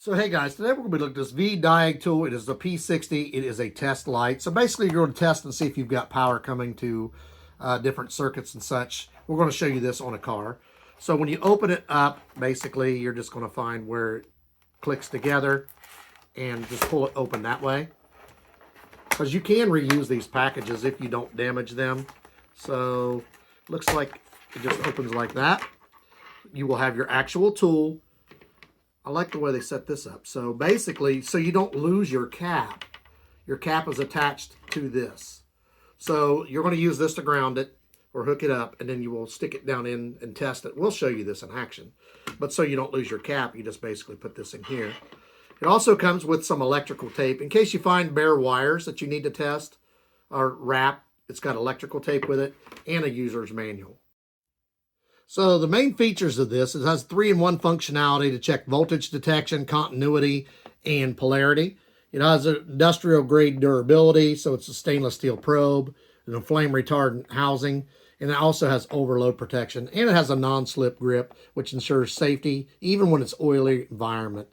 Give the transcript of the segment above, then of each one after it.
So hey guys, today we're going to be looking at this VDIAGTOOL. It is the P60. It is a test light. So basically you're going to test and see if you've got power coming to different circuits and such. We're going to show you this on a car. So when you open it up, basically you're just going to find where it clicks together and just pull it open that way. Because you can reuse these packages if you don't damage them. So looks like it just opens like that. You will have your actual tool. I like the way they set this up. So basically, so you don't lose your cap. Your cap is attached to this. So you're going to use this to ground it or hook it up, and then you will stick it down in and test it. We'll show you this in action. But so you don't lose your cap, you just basically put this in here. It also comes with some electrical tape. In case you find bare wires that you need to test or wrap, it's got electrical tape with it and a user's manual. So the main features of this, it has 3-in-1 functionality to check voltage detection, continuity, and polarity. It has an industrial grade durability, so it's a stainless steel probe, and a flame retardant housing, and it also has overload protection, and it has a non-slip grip, which ensures safety even when it's oily environment.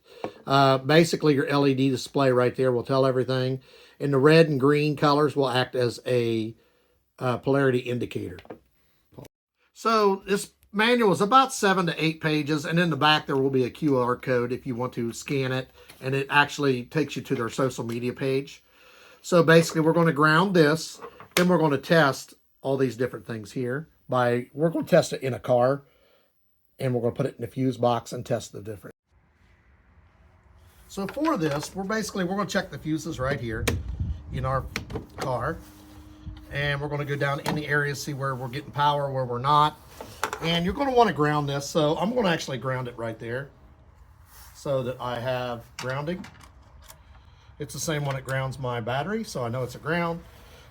Basically your LED display right there will tell everything, and the red and green colors will act as a polarity indicator. So this manual is about 7 to 8 pages, and in the back there will be a QR code if you want to scan it, and it actually takes you to their social media page. So basically we're going to ground this, then we're going to test all these different things here. We're going to test it in a car, and we're going to put it in a fuse box and test the difference. So for this, we're going to check the fuses right here in our car, and we're going to go down in the areas, see where we're getting power, where we're not. And you're going to want to ground this, so I'm going to actually ground it right there so that I have grounding. It's the same one that grounds my battery, so I know it's a ground.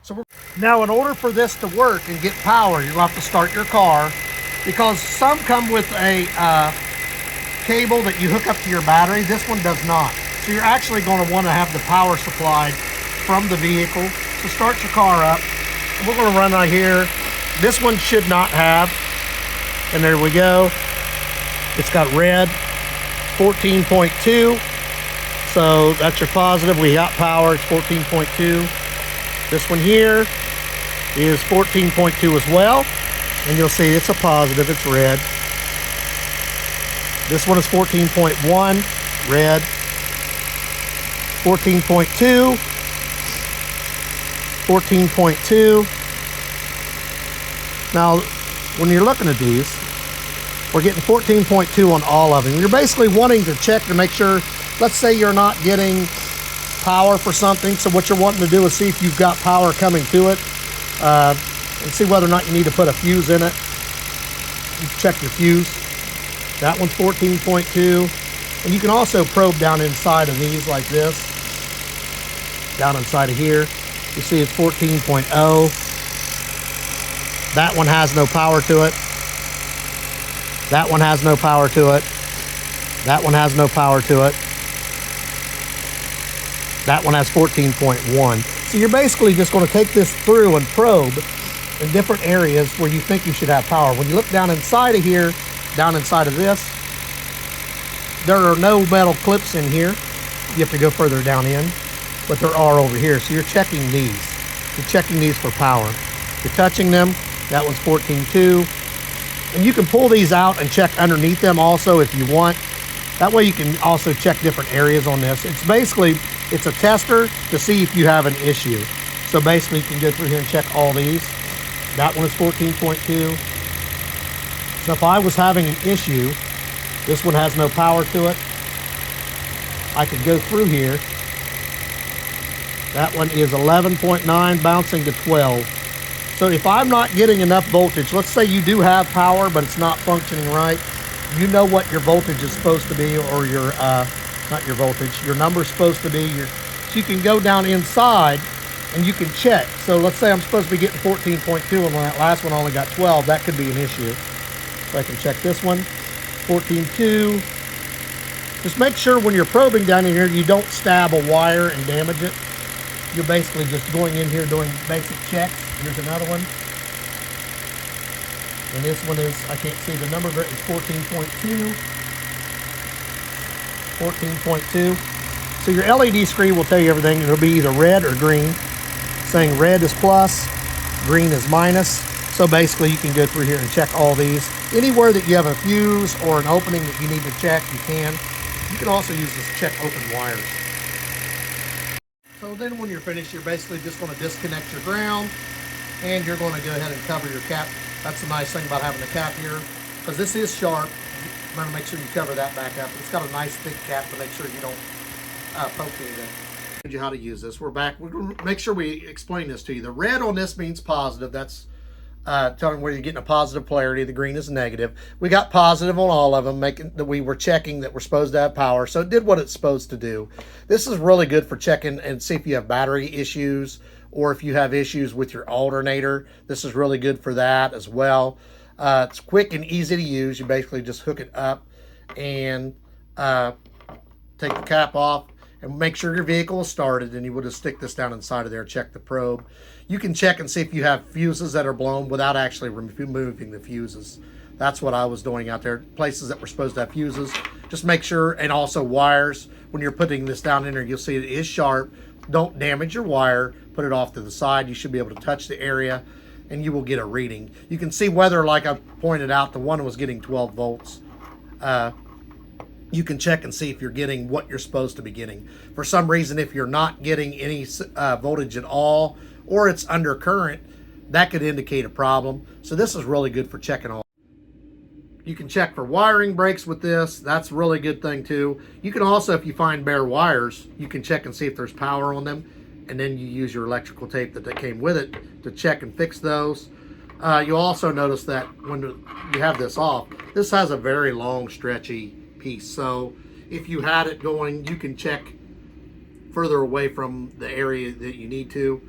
So now in order for this to work and get power, you'll have to start your car, because some come with a cable that you hook up to your battery. This one does not. So you're actually going to want to have the power supplied from the vehicle. So start your car up. And we're going to run right here. This one should not have. And there we go. It's got red, 14.2. So that's your positive. We got power, it's 14.2. This one here is 14.2 as well. And you'll see it's a positive, it's red. This one is 14.1, red. 14.2. 14.2. Now, when you're looking at these, we're getting 14.2 on all of them. You're basically wanting to check to make sure, let's say you're not getting power for something, so what you're wanting to do is see if you've got power coming to it, and see whether or not you need to put a fuse in it. You check your fuse. That one's 14.2. And you can also probe down inside of these like this. Down inside of here. You see it's 14.0. That one has no power to it. That one has no power to it. That one has no power to it. That one has 14.1. So you're basically just going to take this through and probe in different areas where you think you should have power. When you look down inside of here, down inside of this, there are no metal clips in here. You have to go further down in, but there are over here. So you're checking these. You're checking these for power. You're touching them. That one's 14.2. And you can pull these out and check underneath them also if you want. That way you can also check different areas on this. It's basically, it's a tester to see if you have an issue. So basically you can go through here and check all these. That one is 14.2. So if I was having an issue, this one has no power to it. I could go through here. That one is 11.9 bouncing to 12. So if I'm not getting enough voltage, let's say you do have power, but it's not functioning right, you know what your voltage is supposed to be, or your, not your voltage, your number's supposed to be. So you can go down inside and you can check. So let's say I'm supposed to be getting 14.2 and that last one only got 12, that could be an issue. So I can check this one, 14.2. Just make sure when you're probing down in here, you don't stab a wire and damage it. You're basically just going in here doing basic checks. Here's another one. And this one is, I can't see the number, but it's 14.2. 14.2. So your LED screen will tell you everything. It'll be either red or green. Saying red is plus, green is minus. So basically you can go through here and check all these. Anywhere that you have a fuse or an opening that you need to check, you can. You can also use this to check open wires. So then when you're finished, you're basically just going to disconnect your ground, and you're going to go ahead and cover your cap. That's the nice thing about having the cap here, because this is sharp. You want to make sure you cover that back up. It's got a nice thick cap to make sure you don't poke anything. You how to use this. We're back. We're going to make sure we explain this to you. The red on this means positive. That's telling where you're getting a positive polarity. The green is negative. We got positive on all of them, making that we were checking that we're supposed to have power. So it did what it's supposed to do. This is really good for checking and see if you have battery issues or if you have issues with your alternator. This is really good for that as well. It's quick and easy to use. You basically just hook it up and take the cap off and make sure your vehicle is started, and you would just stick this down inside of there and check the probe. You can check and see if you have fuses that are blown without actually removing the fuses. That's what I was doing out there. Places that were supposed to have fuses, just make sure, and also wires. When you're putting this down in there, you'll see it is sharp. Don't damage your wire. Put it off to the side. You should be able to touch the area, and you will get a reading. You can see whether, like I pointed out, the one was getting 12 volts. You can check and see if you're getting what you're supposed to be getting. For some reason, if you're not getting any voltage at all, or it's under current, that could indicate a problem. So this is really good for checking all. You can check for wiring breaks with this. That's a really good thing too. You can also, if you find bare wires, you can check and see if there's power on them, and then you use your electrical tape that came with it to check and fix those. You'll also notice that when you have this off, this has a very long stretchy piece. So if you had it going, you can check further away from the area that you need to.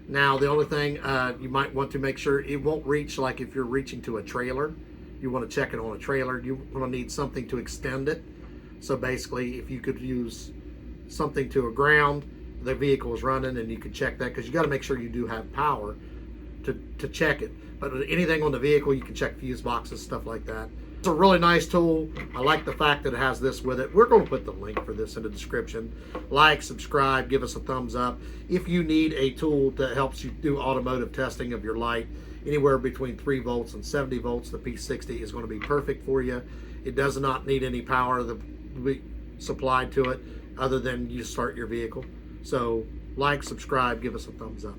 Now the only thing you might want to make sure it won't reach, like if you're reaching to a trailer, you want to check it on a trailer. You want to need something to extend it. So basically, if you could use something to a ground, the vehicle is running, and you can check that, because you got to make sure you do have power to check it. But anything on the vehicle, you can check fuse boxes, stuff like that. It's a really nice tool. I like the fact that it has this with it. We're going to put the link for this in the description. Like, subscribe, give us a thumbs up. If you need a tool that helps you do automotive testing of your light, anywhere between 3 volts and 70 volts, the P60 is going to be perfect for you. It does not need any power to be supplied to it other than you start your vehicle. So like, subscribe, give us a thumbs up.